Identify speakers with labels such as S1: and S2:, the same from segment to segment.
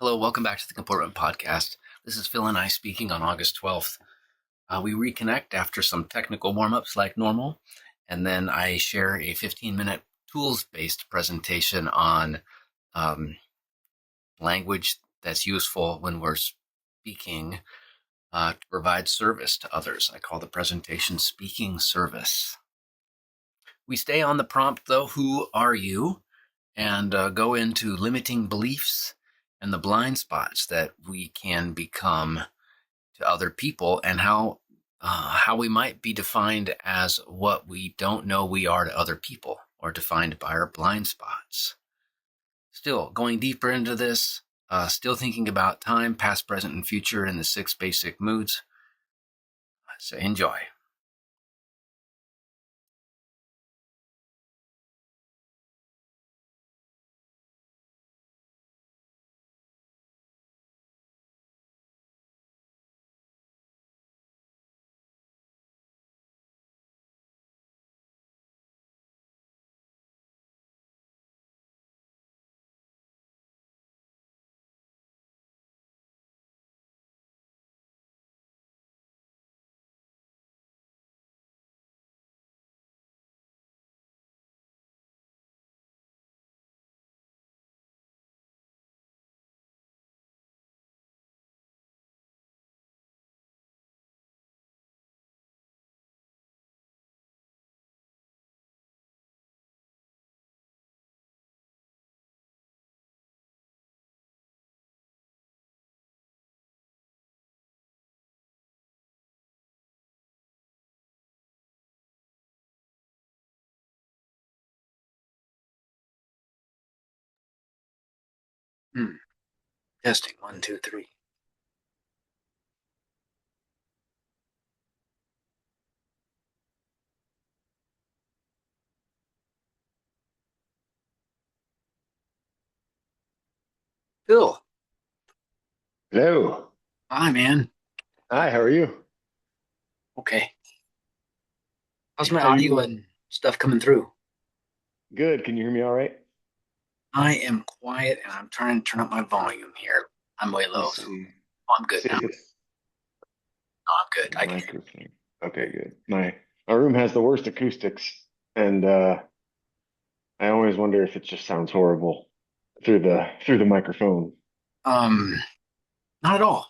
S1: Hello, welcome back to the Comportment Podcast. This is Phil and I speaking on August 12th. We reconnect after some technical warm-ups like normal, and then I share a 15-minute tools-based presentation on language that's useful when we're speaking to provide service to others. I call the presentation Speaking Service. We stay on the prompt, though, who are you? And go into limiting beliefs and the blind spots that we can become to other people, and how we might be defined as what we don't know we are to other people, or defined by our blind spots. Still going deeper into this, still thinking about time, past, present, and future in the 6 basic moods. So enjoy. Testing 1, 2, 3. Phil.
S2: Hello.
S1: Hi, man.
S2: Hi, how are you?
S1: Okay. How's my
S2: Are
S1: audio
S2: you
S1: and stuff coming through?
S2: good? Can you hear me all right?
S1: I am quiet, and I'm trying to turn up my volume here. I'm way low,
S2: Let's
S1: so
S2: see.
S1: I'm good
S2: See
S1: now.
S2: if it's
S1: I'm good.
S2: the
S1: I can hear you.
S2: microphone. Okay, good. My room has the worst acoustics, and I always wonder if it just sounds horrible through the microphone.
S1: Um, Not at all.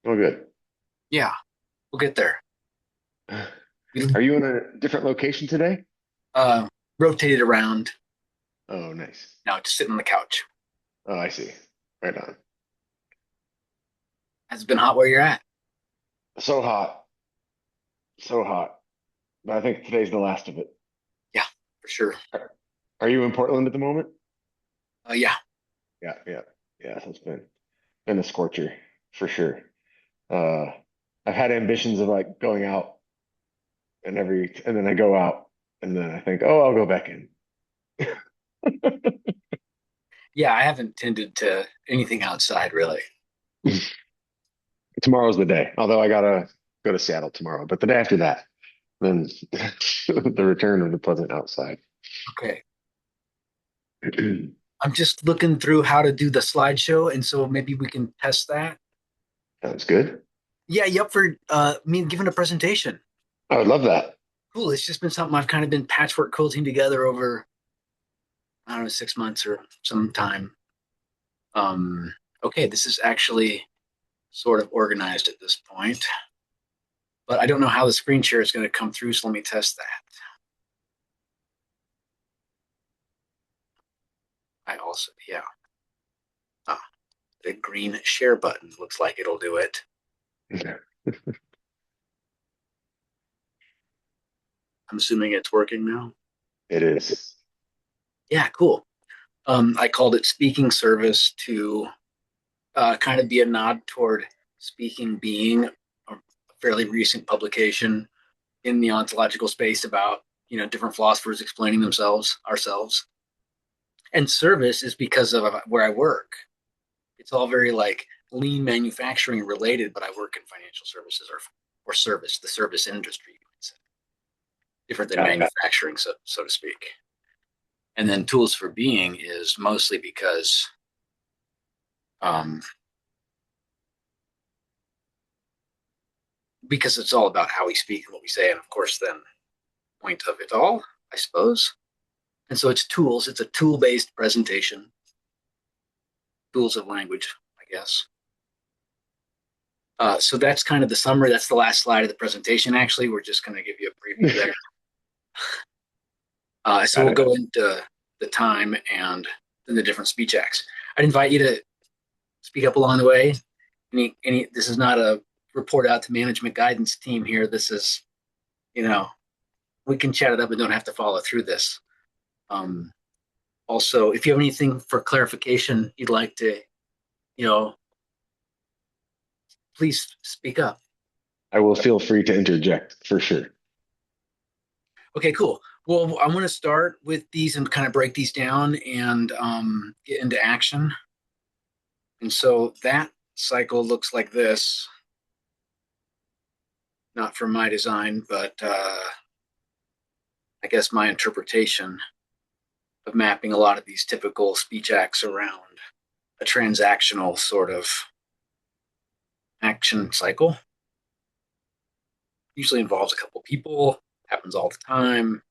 S2: Oh, good.
S1: Yeah, we'll get there.
S2: Are you in a different location today?
S1: Uh, Rotated around.
S2: Oh, nice.
S1: Now just sitting on the couch.
S2: Oh, I see. Right on.
S1: Has it been hot where you're at?
S2: So hot, so hot. But I think today's the last of it.
S1: Yeah, for sure.
S2: Are you in Portland at the moment?
S1: Yeah.
S2: Yeah. Yeah, so it's been a scorcher for sure. Uh, I've had ambitions of like going out and then I go out and then I think, oh, I'll go back in.
S1: Yeah, I haven't tended to anything outside really.
S2: Tomorrow's the day. Although I gotta go to Seattle tomorrow, but the day after that, then the return of the pleasant outside.
S1: Okay. I'm just looking through how to do the slideshow, and so maybe we can test that.
S2: Sounds good.
S1: Yeah, you up for me giving a presentation?
S2: I would love that.
S1: Cool. It's just been something I've kind of been patchwork quilting together over, I don't know, 6 months or some time. Okay, this is actually sort of organized at this point, but I don't know how the screen share is going to come through, so let me test that. I also, yeah. Ah, the green share button looks like it'll do it. I'm assuming it's working now.
S2: It is.
S1: Yeah, cool. I called it Speaking Service to kind of be a nod toward speaking being a fairly recent publication in the ontological space about different philosophers explaining ourselves. And service is because of where I work. It's all very like lean manufacturing related, but I work in financial services or service, the service industry, you might say. Different than
S2: Got it.
S1: manufacturing, so to speak. And then tools for being is mostly because Um, because it's all about how we speak and what we say, and of course, then point of it all, I suppose. And so it's tools. It's a tool-based presentation, tools of language, I guess. So that's kind of the summary. That's the last slide of the presentation. Actually, we're just going to give you a preview there. So
S2: Got
S1: we'll
S2: it.
S1: go into the time and then the different speech acts. I'd invite you to speak up along the way. This is not a report out to management guidance team here. This is, we can chat it up and don't have to follow through this. Also, if you have anything for clarification you'd like to, please speak up.
S2: I will feel free to interject for sure.
S1: Okay, cool. Well, I'm going to start with these and kind of break these down and get into action. And so that cycle looks like this. Not from my design, but I guess my interpretation of mapping a lot of these typical speech acts around a transactional sort of action cycle. Usually involves a couple people, happens all the time.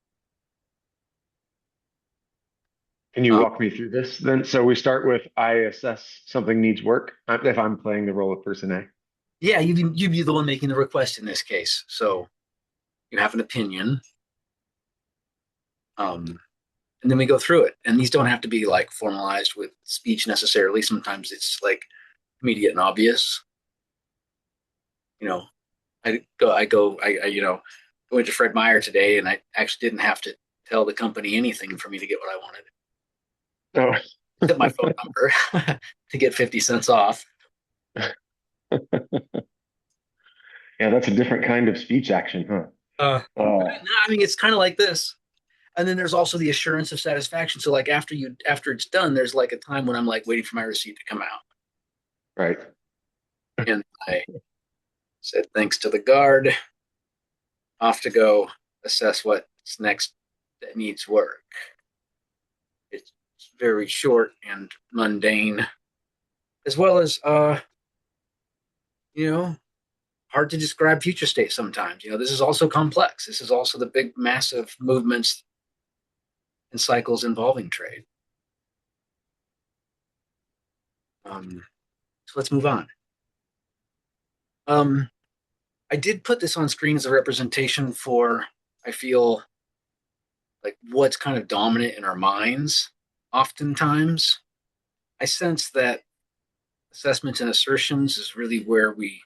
S2: Can you walk me through this then? So we start with I assess something needs work if I'm playing the role of person A.
S1: Yeah, you'd be the one making the request in this case. So you have an opinion. And then we go through it. And these don't have to be like formalized with speech necessarily. Sometimes it's like immediate and obvious. I went to Fred Meyer today and I actually didn't have to tell the company anything for me to get what I wanted.
S2: Oh.
S1: Hit my phone number to get 50 cents off.
S2: Yeah, that's a different kind of speech action, huh?
S1: No, I mean, it's kind of like this. And then there's also the assurance of satisfaction. So like after it's done, there's like a time when I'm like waiting for my receipt to come out.
S2: Right.
S1: And I said, thanks to the guard, off to go assess what's next that needs work. It's very short and mundane, as well as, hard to describe future state sometimes. This is also complex. This is also the big, massive movements and cycles involving trade. So let's move on. I did put this on screen as a representation for, I feel, like what's kind of dominant in our minds oftentimes. I sense that assessments and assertions is really where we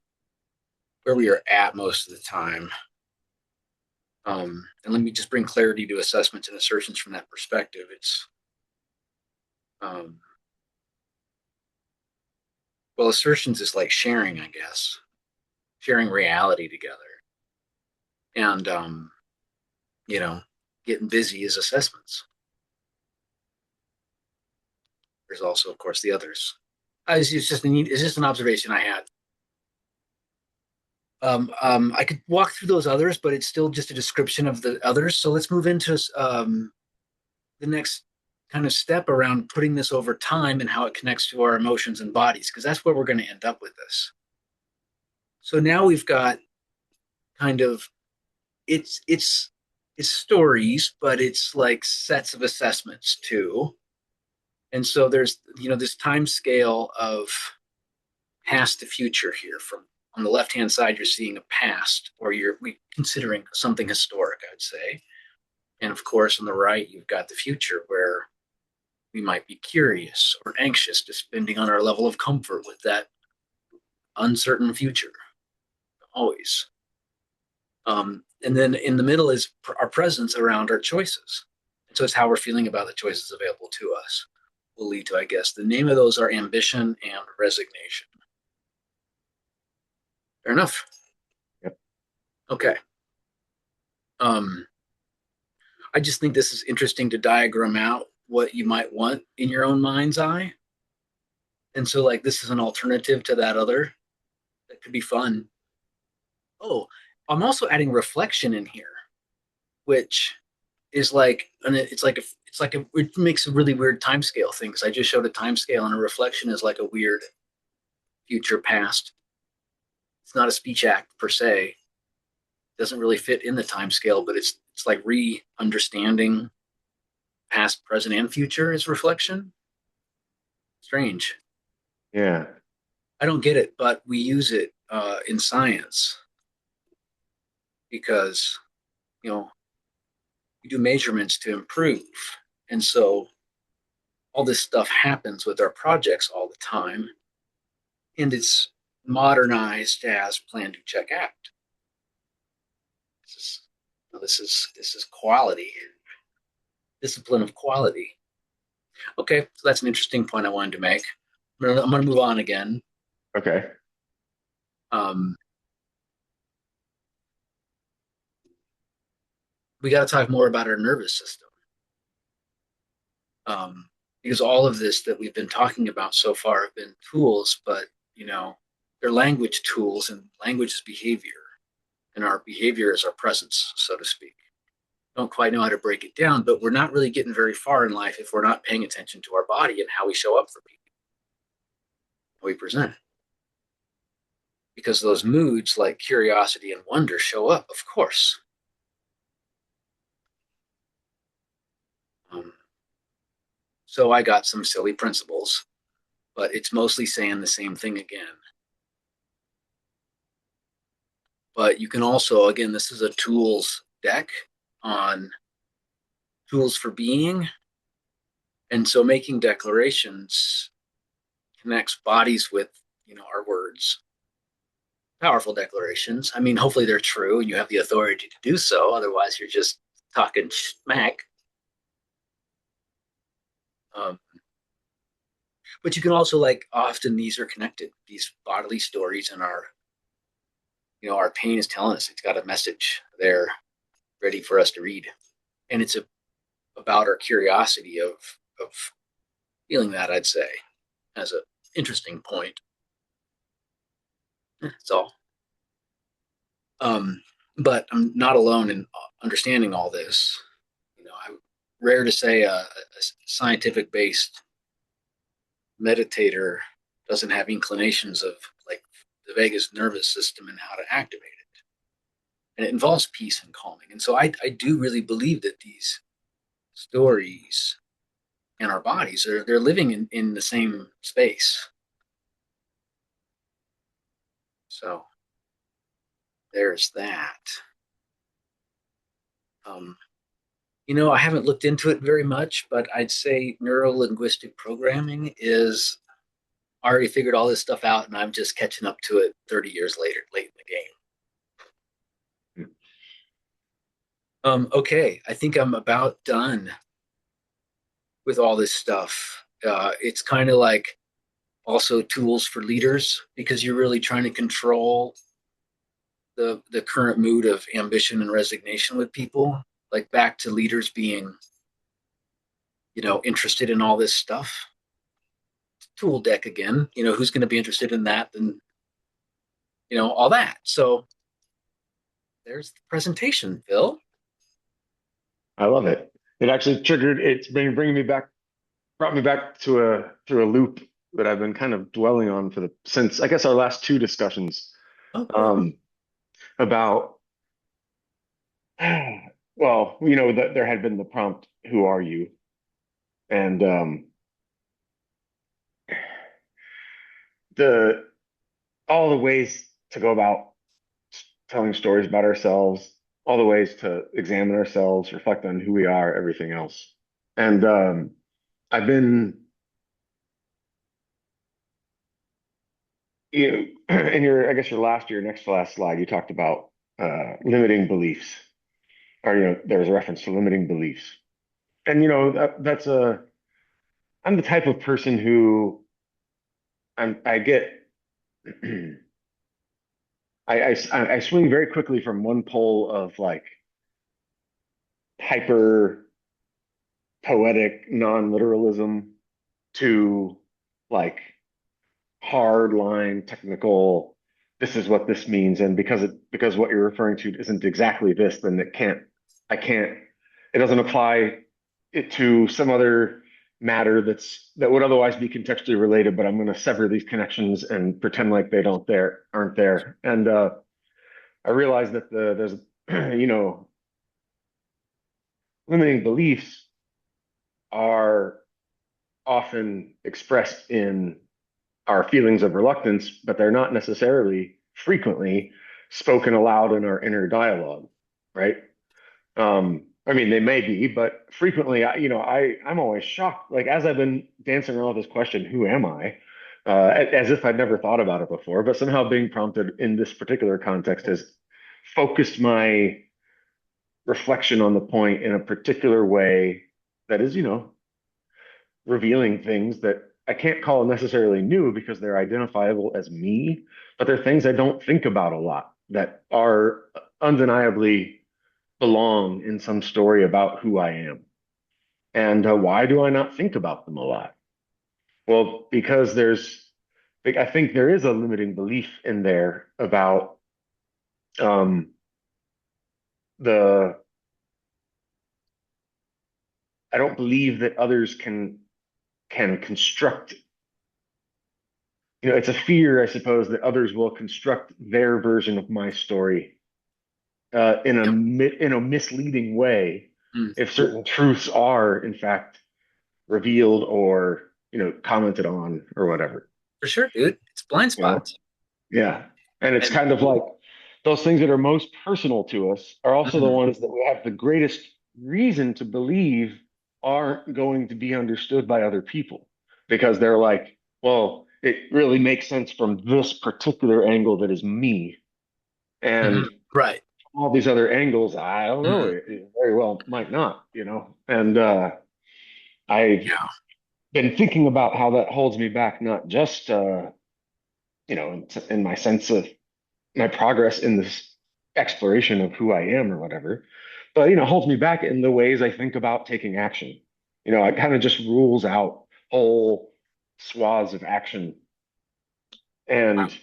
S1: are at most of the time. And let me just bring clarity to assessments and assertions from that perspective. It's assertions is like sharing, I guess, sharing reality together, and getting busy is assessments. There's also, of course, the others. It's just an observation I had. I could walk through those others, but it's still just a description of the others. So let's move into the next kind of step around putting this over time and how it connects to our emotions and bodies, because that's where we're going to end up with this. So now we've got kind of it's stories, but it's like sets of assessments too. And so there's this time scale of past to future here. From on the left hand side, you're seeing a past, or you're considering something historic, I would say. And of course, on the right, you've got the future, where we might be curious or anxious, depending on our level of comfort with that uncertain future. Always. And then in the middle is our presence around our choices. And so it's how we're feeling about the choices available to us will lead to, I guess, the name of those are ambition and resignation. Fair enough.
S2: Yep.
S1: Okay. I just think this is interesting to diagram out what you might want in your own mind's eye. And so like this is an alternative to that other. That could be fun. Oh, I'm also adding reflection in here, which is like, and it makes a really weird time scale thing, because I just showed a time scale and a reflection is like a weird future, past. It's not a speech act per se. It doesn't really fit in the time scale, but it's like re-understanding past, present, and future is reflection. Strange.
S2: Yeah.
S1: I don't get it, but we use it in science because you know we do measurements to improve, and so all this stuff happens with our projects all the time, and it's modernized as plan, do, check, act. This is this is quality, discipline of quality. Okay, so that's an interesting point I wanted to make. I'm gonna move on again.
S2: Okay.
S1: Um, we got to talk more about our nervous system, because all of this that we've been talking about so far have been tools, but they're language tools, and language is behavior, and our behavior is our presence, so to speak. Don't quite know how to break it down, but we're not really getting very far in life if we're not paying attention to our body and how we show up for people, how we present. Because those moods like curiosity and wonder show up, of course. Um, so I got some silly principles, but it's mostly saying the same thing again. But you can also, again, this is a tools deck on tools for being. And so making declarations connects bodies with, our words. Powerful declarations. I mean, hopefully they're true and you have the authority to do so. Otherwise, you're just talking smack. Um, but you can also, like, often these are connected, these bodily stories, and our pain is telling us it's got a message there ready for us to read. And it's about our curiosity of feeling that, I'd say, as an interesting point. That's all. But I'm not alone in understanding all this. I'm rare to say a scientific based meditator doesn't have inclinations of like the vagus nervous system and how to activate it. And it involves peace and calming. And so I do really believe that these stories and our bodies they're living in the same space. So there's that. Um, I haven't looked into it very much, but I'd say neuro linguistic programming is already figured all this stuff out, and I'm just catching up to it 30 years later, late in the game. Okay, I think I'm about done with all this stuff. It's kind of like also tools for leaders because you're really trying to control the current mood of ambition and resignation with people. Like back to leaders being, interested in all this stuff. Tool deck again. Who's going to be interested in that? And all that. So there's the presentation, Phil.
S2: I love it. It actually triggered. It's been bringing me back, brought me back to through a loop that I've been kind of dwelling on since I guess our last two discussions,
S1: Okay.
S2: about well, that there had been the prompt, "Who are you?" and the all the ways to go about telling stories about ourselves, all the ways to examine ourselves, reflect on who we are, everything else. And I've been, in I guess your next to last slide, you talked about limiting beliefs, or there was a reference to limiting beliefs, and I'm the type of person who I get. I swing very quickly from one pole of like hyper poetic non-literalism to like hard line technical, this is what this means, and because what you're referring to isn't exactly this, then it doesn't apply it to some other matter that would otherwise be contextually related, but I'm going to sever these connections and pretend like they don't there aren't there. And I realized that there's you know, limiting beliefs are often expressed in our feelings of reluctance, but they're not necessarily frequently spoken aloud in our inner dialogue, right? I mean, they may be, but frequently, I'm always shocked. Like as I've been dancing around with this question, who am I? As if I'd never thought about it before, but somehow being prompted in this particular context has focused my reflection on the point in a particular way that is, revealing things that I can't call necessarily new because they're identifiable as me, but they're things I don't think about a lot that are undeniably belong in some story about who I am. And why do I not think about them a lot? Well, because I think there is a limiting belief in there about um, the, I don't believe that others can construct, it's a fear, I suppose, that others will construct their version of my story
S1: Yep.
S2: in a misleading way
S1: Mm.
S2: if certain truths are in fact revealed or commented on or whatever.
S1: For sure, dude. It's blind
S2: You know?
S1: spots.
S2: Yeah. And it's
S1: And
S2: kind of like those things that are most personal to us are also the
S1: mhm,
S2: ones that we have the greatest reason to believe aren't going to be understood by other people because they're like, well, it really makes sense from this particular angle that is me.
S1: mhm,
S2: And
S1: right.
S2: all these other angles, I don't know,
S1: Mm,
S2: it very well might not. And I've
S1: yeah.
S2: been thinking about how that holds me back, not just, in my sense of my progress in this exploration of who I am or whatever, but, holds me back in the ways I think about taking action. It kind of just rules out whole swaths of action
S1: Wow.
S2: and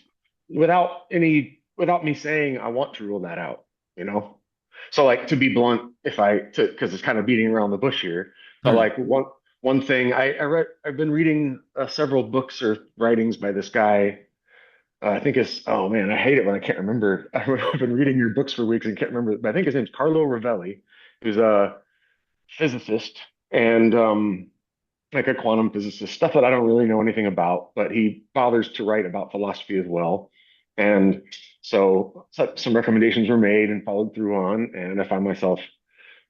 S2: without me saying I want to rule that out, you know? So like to be blunt, because it's kind of beating around the bush here, but
S1: Hmm.
S2: like one thing I've been reading several books or writings by this guy. I think it's oh man, I hate it when I can't remember. I've been reading your books for weeks and can't remember, but I think his name's Carlo Rovelli, who's a physicist and like a quantum physicist, stuff that I don't really know anything about, but he bothers to write about philosophy as well. And so some recommendations were made and followed through on, and I found myself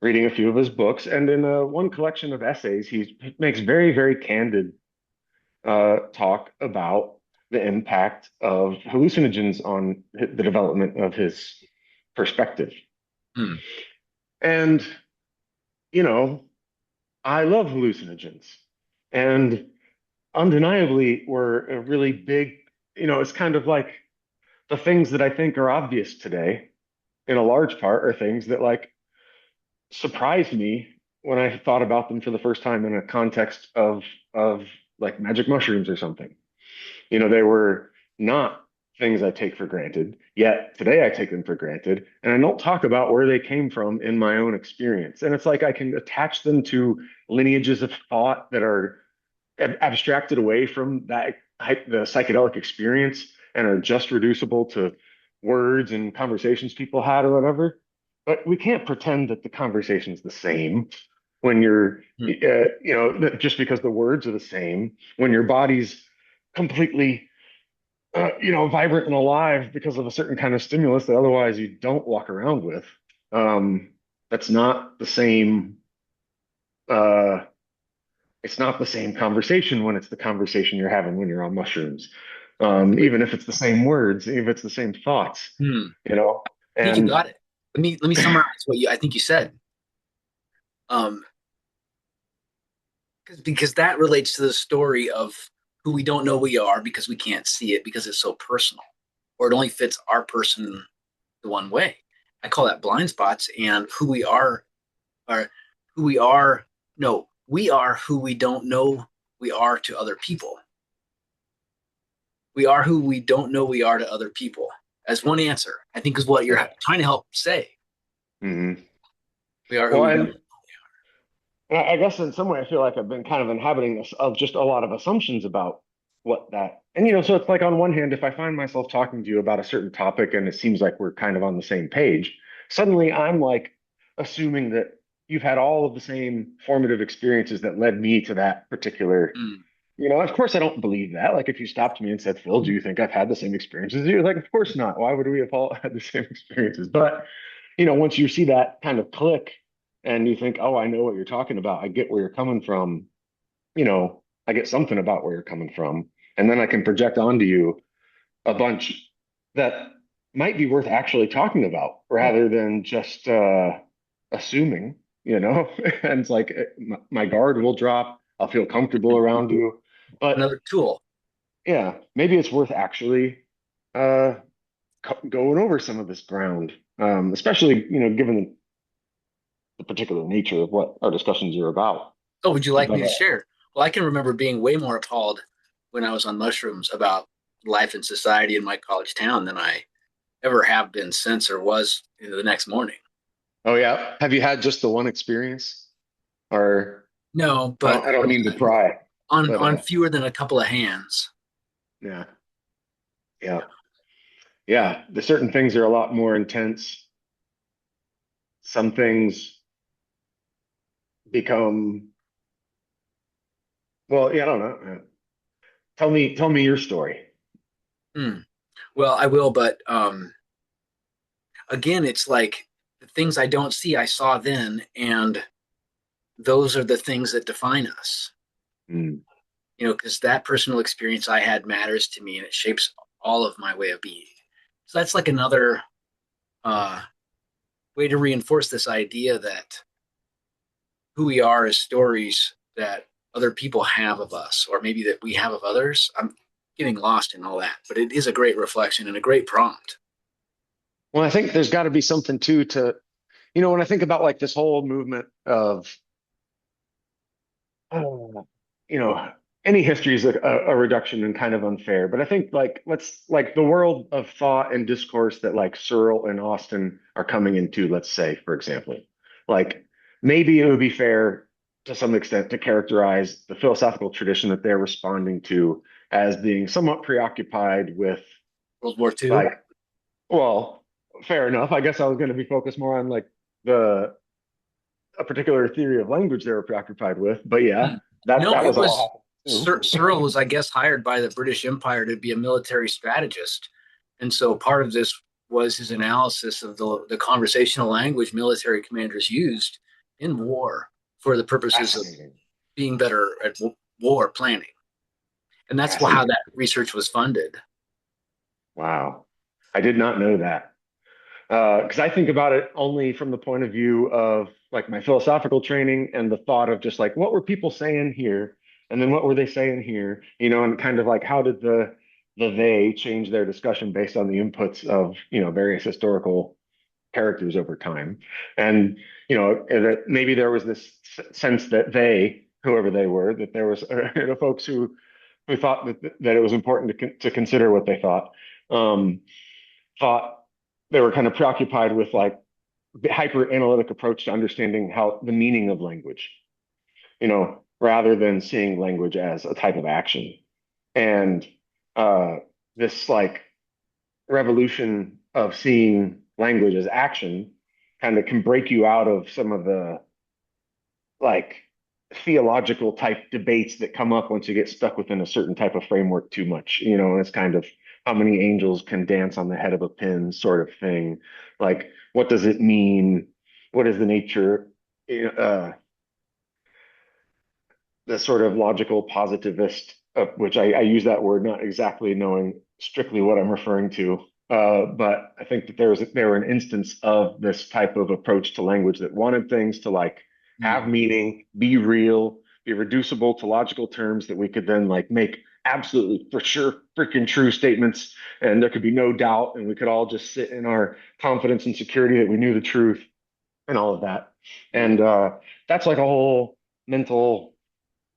S2: reading a few of his books. And in one collection of essays, he makes very, very candid talk about the impact of hallucinogens on the development of his perspective.
S1: Hmm.
S2: And, you know, I love hallucinogens. And undeniably were a really big, it's kind of like the things that I think are obvious today, in a large part, are things that like surprised me when I thought about them for the first time in a context of like magic mushrooms or something. They were not things I take for granted, yet today I take them for granted, and I don't talk about where they came from in my own experience. And it's like I can attach them to lineages of thought that are abstracted away from the psychedelic experience and are just reducible to words and conversations people had or whatever. But we can't pretend that the conversation is the same when
S1: Hmm.
S2: just because the words are the same, when your body's completely, vibrant and alive because of a certain kind of stimulus that otherwise you don't walk around with. Um, that's not the same. Uh, it's not the same conversation when it's the conversation you're having when you're on mushrooms. Even if it's the same words, even if it's the same thoughts,
S1: Hmm.
S2: you know.
S1: I think you
S2: And
S1: got it. Let me summarize what I think you said. Um, because that relates to the story of who we don't know we are because we can't see it because it's so personal, or it only fits our person the one way. I call that blind spots, and who we are who we are. No, we are who we don't know we are to other people. We are who we don't know we are to other people. As one answer, I think is what you're
S2: yeah.
S1: trying to help say.
S2: Mhm.
S1: We are who
S2: Well,
S1: we don't.
S2: and I guess in some way, I feel like I've been kind of inhabiting this of just a lot of assumptions about what that, and so it's like on one hand, if I find myself talking to you about a certain topic and it seems like we're kind of on the same page, suddenly I'm like assuming that you've had all of the same formative experiences that led me to that particular.
S1: Mm.
S2: Of course, I don't believe that. Like, if you stopped me and said, Phil, do you think I've had the same experiences as you? Like, of course not. Why would we have all had the same experiences? But, once you see that kind of click and you think, oh, I know what you're talking about, I get where you're coming from, I get something about where you're coming from. And then I can project onto you a bunch that might be worth actually talking about rather than just assuming, and it's like my guard will drop. I'll feel comfortable around you. But
S1: Another tool.
S2: yeah, maybe it's worth actually uh, going over some of this ground, especially, given the particular nature of what our discussions are about.
S1: Oh, would you like me
S2: But
S1: to share? Well, I can remember being way more appalled when I was on mushrooms about life and society in my college town than I ever have been since or was the next morning.
S2: oh yeah, have you had just the one experience? Or
S1: No,
S2: I
S1: but
S2: don't, I don't mean to pry, but
S1: on fewer than a couple of hands.
S2: yeah, yeah, yeah. The certain things are a lot more intense. Some things become, well, yeah, I don't know. Tell me your story.
S1: Hmm. Well, I will, but again, it's like the things I don't see, I saw then, and those are the things that define us.
S2: Mm.
S1: Because that personal experience I had matters to me, and it shapes all of my way of being. So that's like another uh, way to reinforce this idea that who we are is stories that other people have of us, or maybe that we have of others. I'm getting lost in all that, but it is a great reflection and a great prompt.
S2: Well, I think there's got to be something too when I think about like this whole movement of, uh, you know, any history is a reduction and kind of unfair, but I think like let's like the world of thought and discourse that like Searle and Austin are coming into, let's say, for example, like maybe it would be fair to some extent to characterize the philosophical tradition that they're responding to as being somewhat preoccupied with
S1: World War II.
S2: like, well, fair enough. I guess I was going to be focused more on like the a particular theory of language they were preoccupied with, but yeah, that
S1: No,
S2: that
S1: it
S2: was
S1: was
S2: all happening too.
S1: Searle was, I guess, hired by the British Empire to be a military strategist, and so part of this was his analysis of the conversational language military commanders used in war for the purposes of
S2: Fascinating.
S1: being better at war planning, and that's how
S2: Fascinating.
S1: that research was funded.
S2: Wow. I did not know that. Because I think about it only from the point of view of like my philosophical training and the thought of just like what were people saying here, and then what were they saying here, and kind of like how did the they change their discussion based on the inputs of various historical characters over time, and that maybe there was this sense that they, whoever they were, that there was folks who thought that it was important to consider what they um, thought they were kind of preoccupied with like the hyper analytic approach to understanding how the meaning of language, rather than seeing language as a type of action. And uh, this like revolution of seeing language as action kind of can break you out of some of the like theological type debates that come up once you get stuck within a certain type of framework too much, and it's kind of how many angels can dance on the head of a pin sort of thing. Like, what does it mean? What is the nature, uh, the sort of logical positivist, which I use that word not exactly knowing strictly what I'm referring to. But I think that there were an instance of this type of approach to language that wanted things to like have
S1: Mm.
S2: meaning, be real, be reducible to logical terms that we could then like make absolutely for sure freaking true statements, and there could be no doubt, and we could all just sit in our confidence and security that we knew the truth and all of that. And that's like a whole mental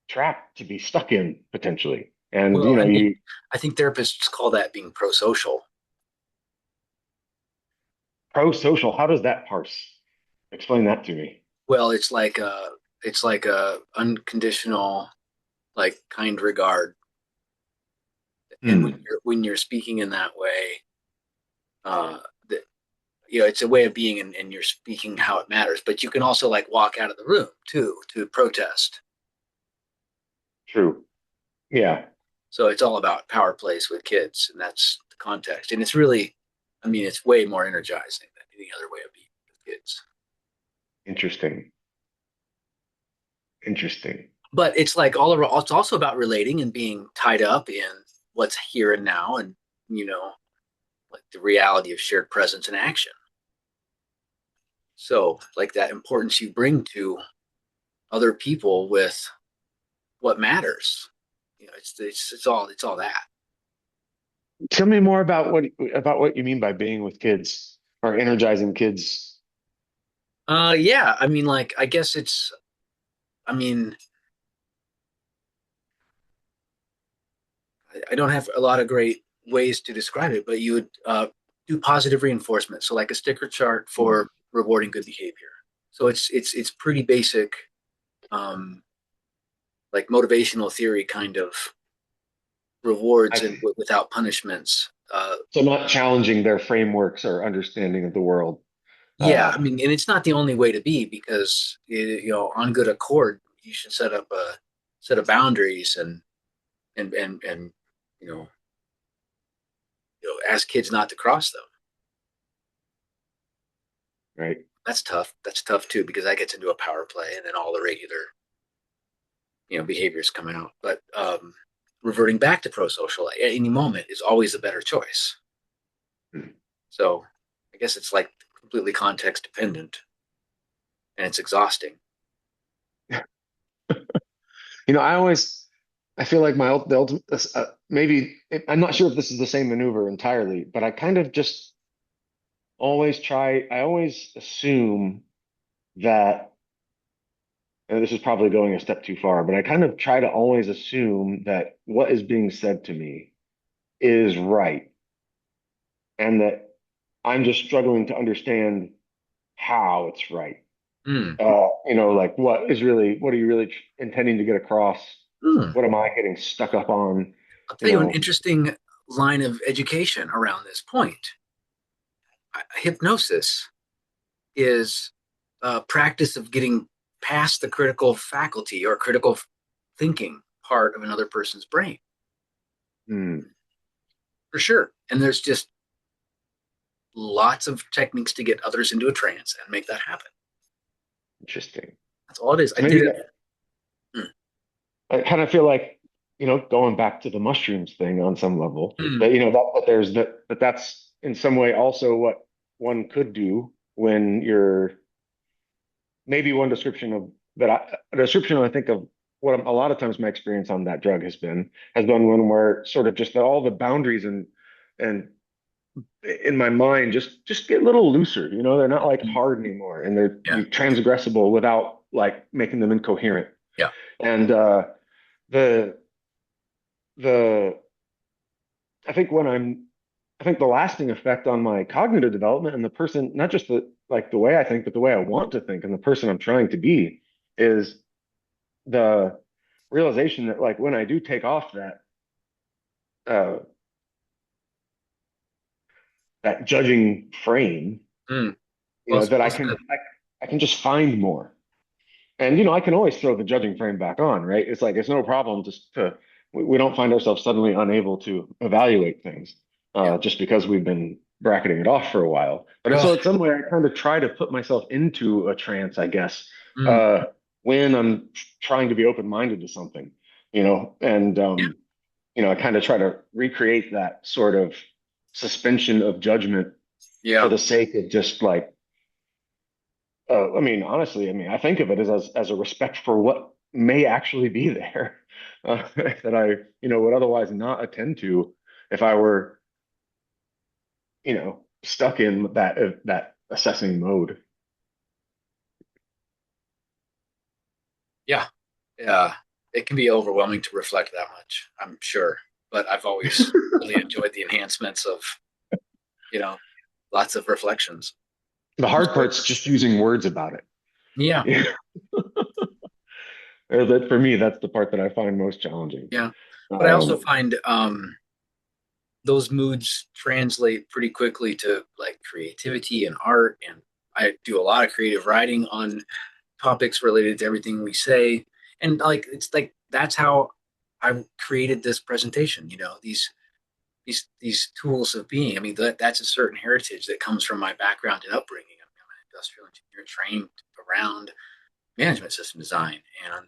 S2: trap to be stuck in potentially. And
S1: Well, I think therapists call that being pro-social.
S2: pro social, how does that parse? Explain that to me.
S1: Well, it's like it's like a unconditional, like kind regard. And
S2: Hmm.
S1: when you're speaking in that way, uh, that it's a way of being, and you're speaking how it matters. But you can also like walk out of the room too to protest.
S2: True. Yeah.
S1: So it's all about power plays with kids, and that's the context. And it's really, I mean, it's way more energizing than any other way of being with kids.
S2: Interesting. Interesting.
S1: But it's like all around, it's also about relating and being tied up in what's here and now, and you know, like the reality of shared presence and action. So, like that importance you bring to other people with what matters. It's all that.
S2: Tell me more about what you mean by being with kids or energizing kids.
S1: Yeah. I mean, like, I guess it's. I mean, I don't have a lot of great ways to describe it, but you would do positive reinforcement. So, like a sticker chart for rewarding good behavior. So it's pretty basic, um, like motivational theory kind of
S2: I
S1: rewards and
S2: see.
S1: without punishments.
S2: So not challenging their frameworks or understanding of the world.
S1: Yeah,
S2: Uh,
S1: I mean, and it's not the only way to be because on good accord, you should set up a set of boundaries and you know ask kids not to cross them.
S2: right.
S1: That's tough. That's tough too because that gets into a power play and then all the regular behaviors come out. But reverting back to pro-social at any moment is always a better choice.
S2: Hmm.
S1: So I guess it's like completely context dependent and it's exhausting.
S2: I feel like the ultimate, maybe I'm not sure if this is the same maneuver entirely, but I kind of just I always assume that, and this is probably going a step too far, but I kind of try to always assume that what is being said to me is right and that I'm just struggling to understand how it's right.
S1: Mm.
S2: Like what are you really intending to get across?
S1: Mm.
S2: What am I getting stuck up on?
S1: I'll
S2: You
S1: tell you an
S2: know,
S1: interesting line of education around this point. Hypnosis is a practice of getting past the critical faculty or critical thinking part of another person's brain,
S2: hmm,
S1: for sure. And there's just lots of techniques to get others into a trance and make that happen.
S2: interesting.
S1: That's all it is. I
S2: So
S1: did
S2: maybe
S1: it.
S2: that, I kind of feel like, going back to the mushrooms thing on some level,
S1: Mm.
S2: that, that's in some way also what one could do when you're maybe one description of that a description I think of what a lot of times my experience on that drug has been when we're sort of just all the boundaries and in my mind just get a little looser. They're not like
S1: Mm.
S2: hard anymore and they're
S1: Yeah.
S2: transgressible without like making them incoherent.
S1: Yeah.
S2: And the the I think when I think the lasting effect on my cognitive development and the person, not just the way I think, but the way I want to think and the person I'm trying to be is the realization that like when I do take off uh that judging frame,
S1: Mm. Well,
S2: that
S1: well said.
S2: I can just find more. And I can always throw the judging frame back on, right? It's like it's no problem just to we don't find ourselves suddenly unable to evaluate things
S1: Yeah.
S2: just because we've been bracketing it off for a while. But
S1: Oh.
S2: so in some way, I kind of try to put myself into a trance, I guess,
S1: Mm.
S2: uh, when I'm trying to be open-minded to something, and
S1: Yeah.
S2: I kind of try to recreate that sort of suspension of judgment for
S1: Yeah.
S2: the sake of just like I mean, honestly, I mean, I think of it as a respect for what may actually be there that I, would otherwise not attend to if I were, stuck in that assessing mode.
S1: Yeah. Yeah. It can be overwhelming to reflect that much, I'm sure. But I've always really enjoyed the enhancements of, you know, lots of reflections.
S2: The
S1: I'm
S2: hard
S1: sorry.
S2: part's just using words about
S1: Yeah.
S2: it. That for me, that's the part that I find most challenging.
S1: Yeah. But I also
S2: Um,
S1: find those moods translate pretty quickly to like creativity and art. And I do a lot of creative writing on topics related to everything we say. And like, it's like, that's how I created this presentation, these tools of being. I mean, that's a certain heritage that comes from my background and upbringing. I mean, I'm an industrial engineer trained around management system design, and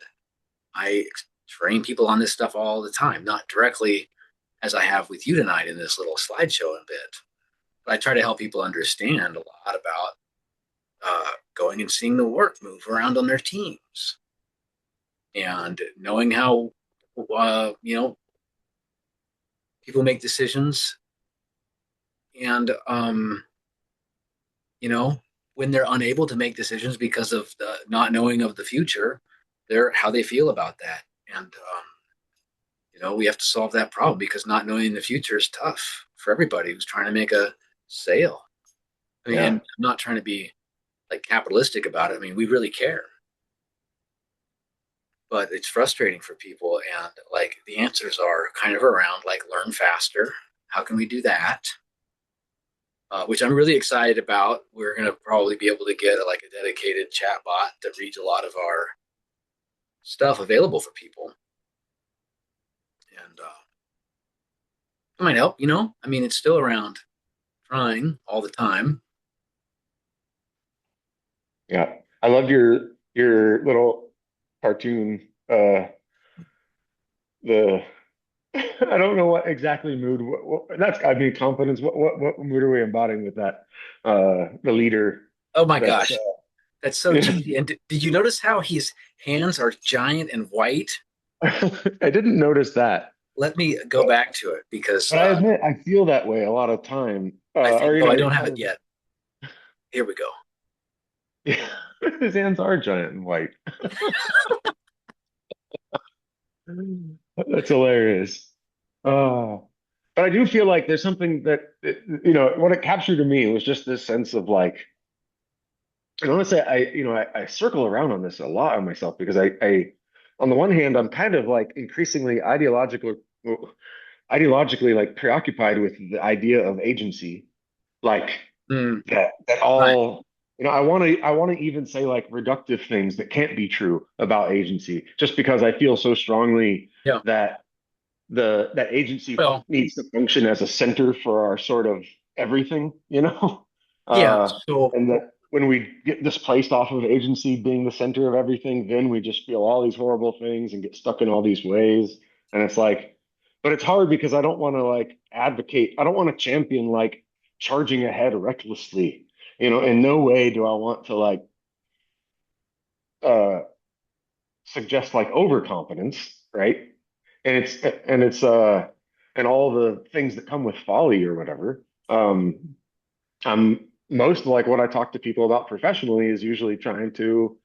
S1: I train people on this stuff all the time, not directly as I have with you tonight in this little slideshow in a bit. But I try to help people understand a lot about going and seeing the work move around on their teams and knowing how, people make decisions and, you know, when they're unable to make decisions because of the not knowing of the future, they're how they feel about that. And, we have to solve that problem because not knowing the future is tough for everybody who's trying to make a sale. I mean, and
S2: yeah,
S1: I'm not trying to be like capitalistic about it. I mean, we really care, but it's frustrating for people. And like the answers are kind of around like learn faster. How can we do that? Which I'm really excited about. We're going to probably be able to get like a dedicated chat bot that reads a lot of our stuff available for people. And it might help. I mean, it's still around trying all the time.
S2: yeah. I loved your little cartoon. The I don't know what exactly mood. That's got to be confidence. What mood are we embodying with that? The leader.
S1: Oh my
S2: That's
S1: gosh, that's so cheesy. And did you notice how his hands are giant and white?
S2: I didn't notice that,
S1: Let me go
S2: but,
S1: back to it because
S2: but I admit I feel that way a lot of time.
S1: I think,
S2: Or
S1: oh, I
S2: you
S1: don't have
S2: kind
S1: it yet. Here we go.
S2: of his hands are giant and white. That's hilarious. Uh, but I do feel like there's something that what it captured to me was just this sense of like I want to say I circle around on this a lot on myself because I on the one hand I'm kind of like increasingly ideologically like preoccupied with the idea of agency, like
S1: Mm,
S2: that
S1: right.
S2: all I want to even say like reductive things that can't be true about agency just because I feel so strongly
S1: Yeah.
S2: that that agency
S1: Well,
S2: needs to function as a center for our sort of everything,
S1: yeah.
S2: uh,
S1: So,
S2: and that when we get displaced off of agency being the center of everything, then we just feel all these horrible things and get stuck in all these ways. And it's like, but it's hard because I don't want to like advocate, I don't want to champion like charging ahead recklessly. In no way do I want to like uh suggest like overconfidence, right? And it's and all the things that come with folly or whatever. I'm most like what I talk to people about professionally is usually trying to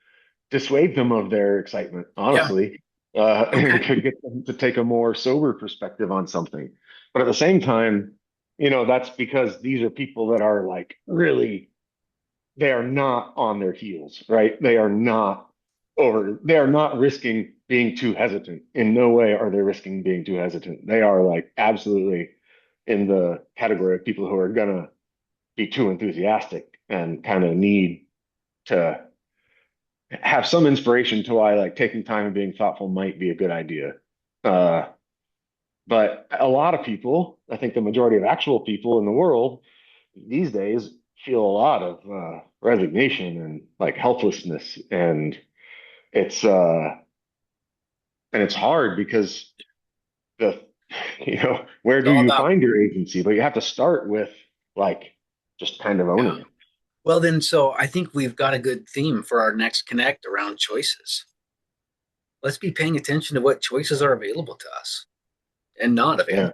S2: dissuade them of their excitement,
S1: yeah.
S2: honestly, and
S1: Okay.
S2: could get them to take a more sober perspective on something. But at the same time, that's because these are people that are like really they are not on their heels, right? They are not risking being too hesitant. In no way are they risking being too hesitant. They are like absolutely in the category of people who are gonna be too enthusiastic and kind of need to have some inspiration to why like taking time and being thoughtful might be a good idea. Uh, but a lot of people, I think the majority of actual people in the world these days feel a lot of resignation and like helplessness it's uh and it's hard because the where
S1: It's
S2: do
S1: all
S2: you
S1: about,
S2: find your agency, but you have to start with like just kind of
S1: yeah.
S2: owning it.
S1: Well, then, so I think we've got a good theme for our next connect around choices. Let's be paying attention to what choices are available to us and not
S2: Yeah,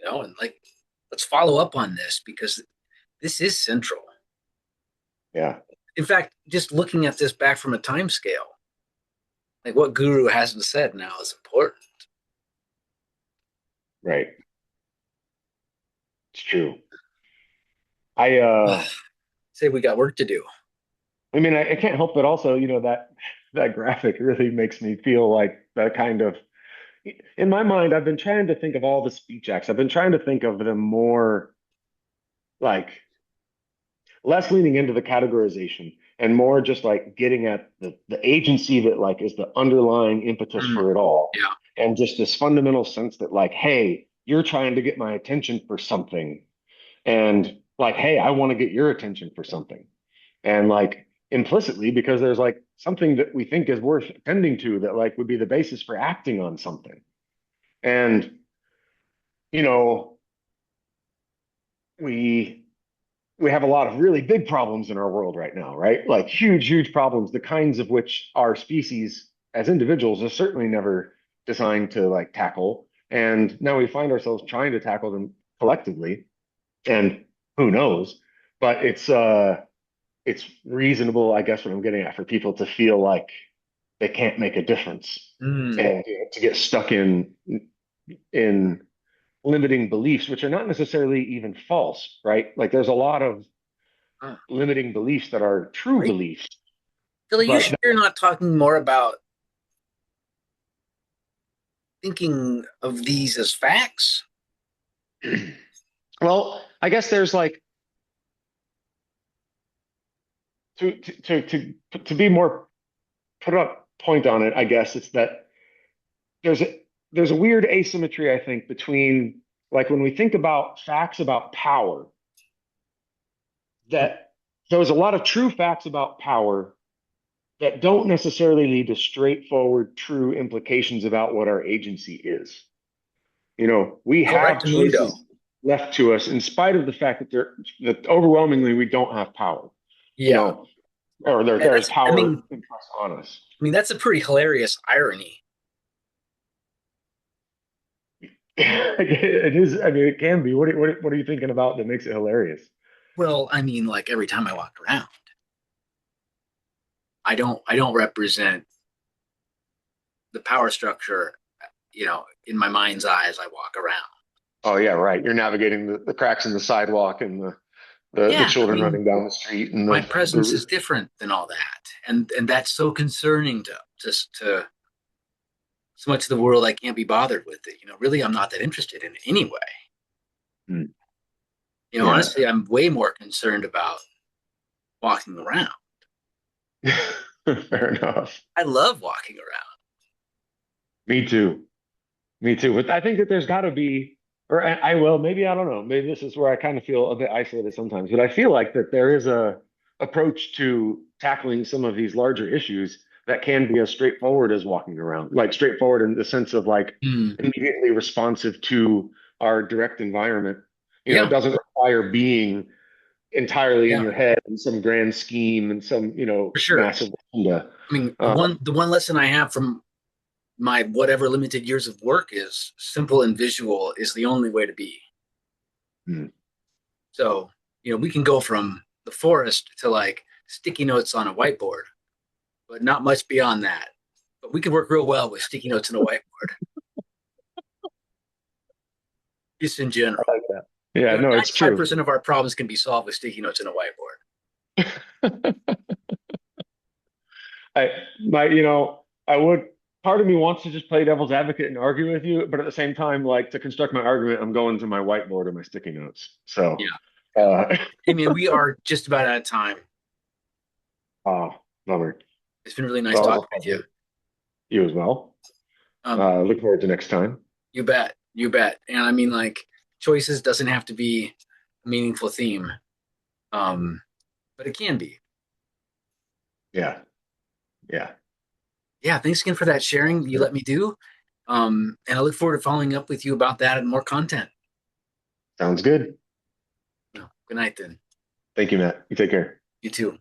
S1: available, and like, let's follow up on this because this is central.
S2: yeah,
S1: In fact, just looking at this back from a time scale, like what Guru hasn't said now is important.
S2: right, it's true. I
S1: Say we got work to do.
S2: I mean I can't help but also that that graphic really makes me feel like that kind of, in my mind, I've been trying to think of all the speech acts. I've been trying to think of them more like less leaning into the categorization and more just like getting at the agency that like is the underlying impetus
S1: Mm,
S2: for it all.
S1: yeah.
S2: And just this fundamental sense that like, hey, you're trying to get my attention for something. And like, hey, I want to get your attention for something. And like implicitly, because there's like something that we think is worth attending to that like would be the basis for acting on something. And, you know, we we have a lot of really big problems in our world right now, right? Like huge, huge problems, the kinds of which our species as individuals is certainly never designed to like tackle. And now we find ourselves trying to tackle them collectively. And who knows? But it's reasonable, I guess what I'm getting at, for people to feel like they can't make a difference
S1: Mm.
S2: and to get stuck in limiting beliefs, which are not necessarily even false, right? Like there's a lot of
S1: Uh,
S2: limiting beliefs that are true
S1: are you,
S2: beliefs.
S1: Billy, you
S2: But
S1: sure you're not talking more about thinking of these as facts?
S2: well, I guess there's like to be more put up point on it, I guess it's that there's a there's a weird asymmetry, I think, between like when we think about facts about power, that there's a lot of true facts about power that don't necessarily lead to straightforward, true implications about what our agency is. You know, we have
S1: Correct mundo.
S2: choices left to us in spite of the fact that overwhelmingly we don't have power, you
S1: Yeah.
S2: know, or
S1: Yeah,
S2: there's power impressed on us.
S1: that's a pretty hilarious irony.
S2: It is, I mean, it can be. What are you thinking about that makes it hilarious?
S1: Well, like every time I walk around, I don't represent the power structure, in my mind's eye as I walk around.
S2: Oh yeah, right. You're navigating the cracks in the sidewalk and the
S1: Yeah,
S2: children running down the street and
S1: my presence
S2: the
S1: is different than all that, and that's so concerning to so much of the world. I can't be bothered with it. Really, I'm not that interested in it anyway.
S2: Hmm. Yeah.
S1: Honestly, I'm way more concerned about walking around.
S2: Fair enough.
S1: I love walking around.
S2: Me too. Me too. But I think that there's got to be, or I will, maybe I don't know. Maybe this is where I kind of feel a bit isolated sometimes. But I feel like that there is a approach to tackling some of these larger issues that can be as straightforward as walking around, like straightforward in the sense of like
S1: Mm,
S2: immediately responsive to our direct environment. You know, it
S1: yeah,
S2: doesn't require being entirely in
S1: yeah,
S2: your head and some grand scheme and some,
S1: for sure.
S2: massive agenda.
S1: The
S2: Uh,
S1: one lesson I have from my whatever limited years of work is simple and visual is the only way to be.
S2: hmm,
S1: So, we can go from the forest to like sticky notes on a whiteboard, but not much beyond that. But we can work real well with sticky notes on a whiteboard, just in
S2: I
S1: general.
S2: like that. Yeah, no, it's true.
S1: 95% of our problems can be solved with sticky notes on a whiteboard.
S2: I my I would part of me wants to just play devil's advocate and argue with you, but at the same time, like to construct my argument, I'm going to my whiteboard or my sticky notes.
S1: Yeah.
S2: So
S1: Yeah.
S2: uh
S1: Hey, man, we are just about out of time.
S2: oh bummer.
S1: It's been really nice
S2: Well,
S1: talking with you.
S2: you as well.
S1: Um,
S2: Look forward to next time.
S1: you bet. You bet. And like choices doesn't have to be a meaningful theme. Um, but it can be.
S2: Yeah. Yeah.
S1: Yeah, thanks again for that sharing you let me do. And I look forward to following up with you about that and more content.
S2: Sounds good.
S1: Well, good night then.
S2: Thank you, Matt. You take care.
S1: You too.